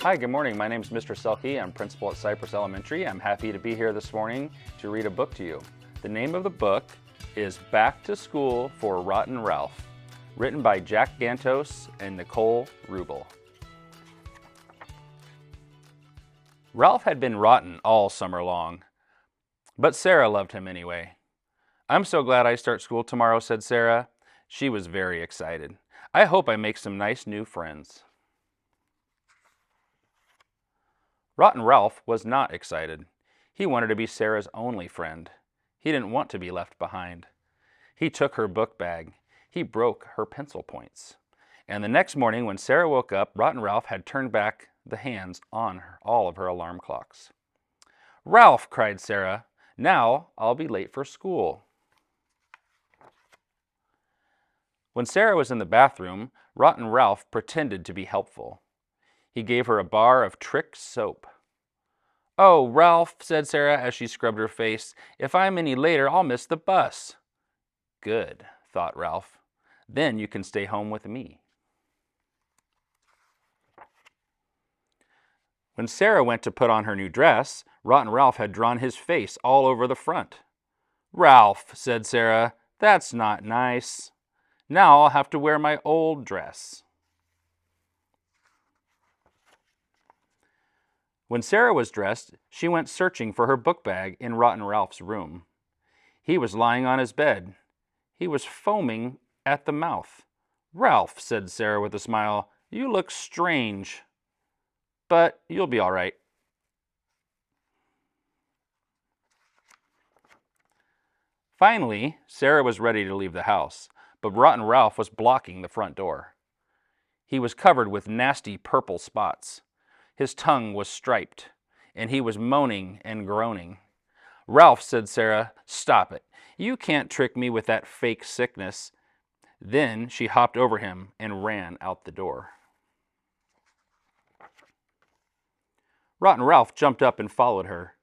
Hi, good morning. My name is Mr. Selke. I'm principal at Cypress Elementary. I'm happy to be here this morning to read a book to you. The name of the book is Back to School for Rotten Ralph, written by Jack Gantos and Nicole Rubel. Ralph had been rotten all summer long, but Sarah loved him anyway. "I'm so glad I start school tomorrow," said Sarah. She was very excited. "I hope I make some nice new friends." Rotten Ralph was not excited. He wanted to be Sarah's only friend. He didn't want to be left behind. He took her book bag. He broke her pencil points. And the next morning when Sarah woke up, Rotten Ralph had turned back the hands on all of her alarm clocks. "Ralph," cried Sarah, "now I'll be late for school." When Sarah was in the bathroom, Rotten Ralph pretended to be helpful. He gave her a bar of Trick soap. "Oh, Ralph," said Sarah as she scrubbed her face, "if I'm any later, I'll miss the bus." "Good," thought Ralph. "Then you can stay home with me." When Sarah went to put on her new dress, Rotten Ralph had drawn his face all over the front. "Ralph," said Sarah, "that's not nice. Now I'll have to wear my old dress." When Sarah was dressed, she went searching for her book bag in Rotten Ralph's room. He was lying on his bed. He was foaming at the mouth. "Ralph," said Sarah with a smile, "you look strange. But you'll be all right." Finally, Sarah was ready to leave the house, but Rotten Ralph was blocking the front door. He was covered with nasty purple spots. His tongue was striped, and he was moaning and groaning. "Ralph," said Sarah, "stop it. You can't trick me with that fake sickness." Then she hopped over him and ran out the door. Rotten Ralph jumped up and followed her.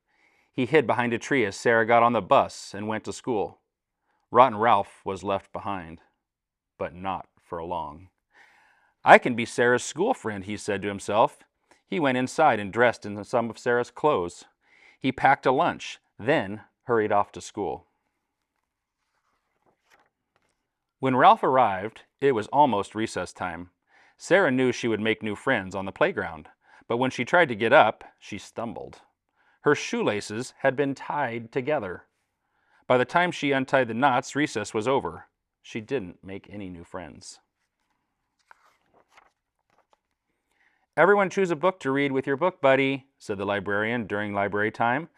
He hid behind a tree as Sarah got on the bus and went to school. Rotten Ralph was left behind, but not for long. "I can be Sarah's school friend," he said to himself. He went inside and dressed in some of Sarah's clothes. He packed a lunch, then hurried off to school. When Ralph arrived, it was almost recess time. Sarah knew she would make new friends on the playground, but when she tried to get up, she stumbled. Her shoelaces had been tied together. By the time she untied the knots, recess was over. She didn't make any new friends. "Everyone choose a book to read with your book buddy," said the librarian during library time.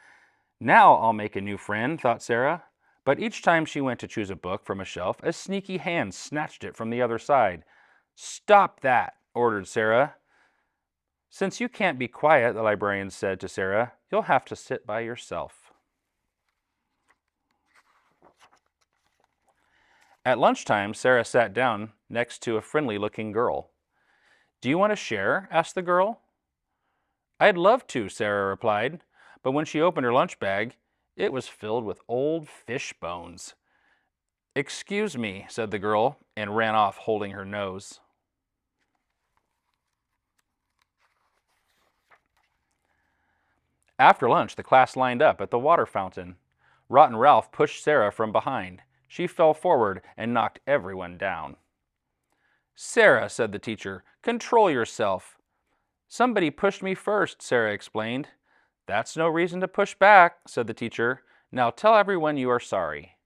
"Now I'll make a new friend," thought Sarah. But each time she went to choose a book from a shelf, a sneaky hand snatched it from the other side. "Stop that," ordered Sarah. "Since you can't be quiet," the librarian said to Sarah, "you'll have to sit by yourself." At lunchtime, Sarah sat down next to a friendly-looking girl. "Do you want to share?" asked the girl. "I'd love to," Sarah replied, but when she opened her lunch bag, it was filled with old fish bones. "Excuse me," said the girl, and ran off holding her nose. After lunch, the class lined up at the water fountain. Rotten Ralph pushed Sarah from behind. She fell forward and knocked everyone down. "Sarah," said the teacher, "control yourself." "Somebody pushed me first," Sarah explained. "That's no reason to push back," said the teacher. "Now tell everyone you are sorry."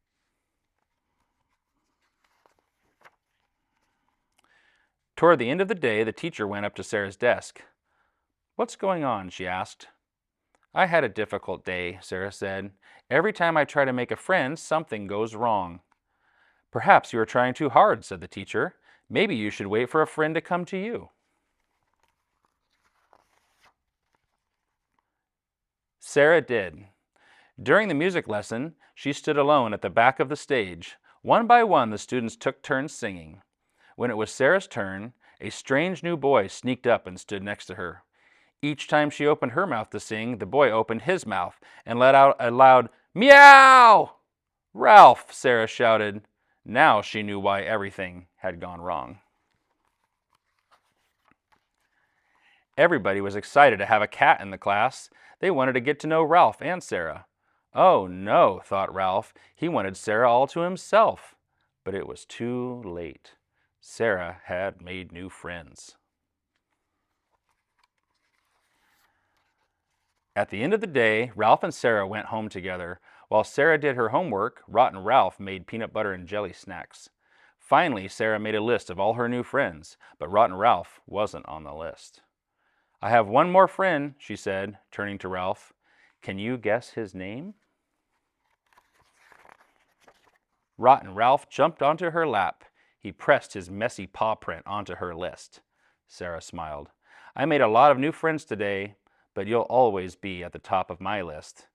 Toward the end of the day, the teacher went up to Sarah's desk. "What's going on?" she asked. "I had a difficult day," Sarah said. "Every time I try to make a friend, something goes wrong." "Perhaps you are trying too hard," said the teacher. "Maybe you should wait for a friend to come to you." Sarah did. During the music lesson, she stood alone at the back of the stage. One by one, the students took turns singing. When it was Sarah's turn, a strange new boy sneaked up and stood next to her. Each time she opened her mouth to sing, the boy opened his mouth and let out a loud meow. "Ralph!" Sarah shouted. Now she knew why everything had gone wrong. Everybody was excited to have a cat in the class. They wanted to get to know Ralph and Sarah. Oh no, thought Ralph. He wanted Sarah all to himself. But it was too late. Sarah had made new friends. At the end of the day, Ralph and Sarah went home together. While Sarah did her homework, Rotten Ralph made peanut butter and jelly snacks. Finally, Sarah made a list of all her new friends, but Rotten Ralph wasn't on the list. I have one more friend, she said, turning to Ralph. Can you guess his name? Rotten Ralph jumped onto her lap. He pressed his messy paw print onto her list. Sarah smiled. I made a lot of new friends today, but you'll always be at the top of my list.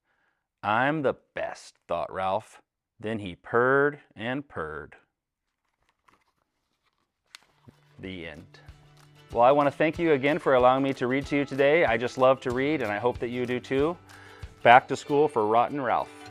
I'm the best, thought Ralph. Then he purred and purred. The end. Well, I want to thank you again for allowing me to read to you today. I just love to read, and I hope that you do too. Back to school for Rotten Ralph.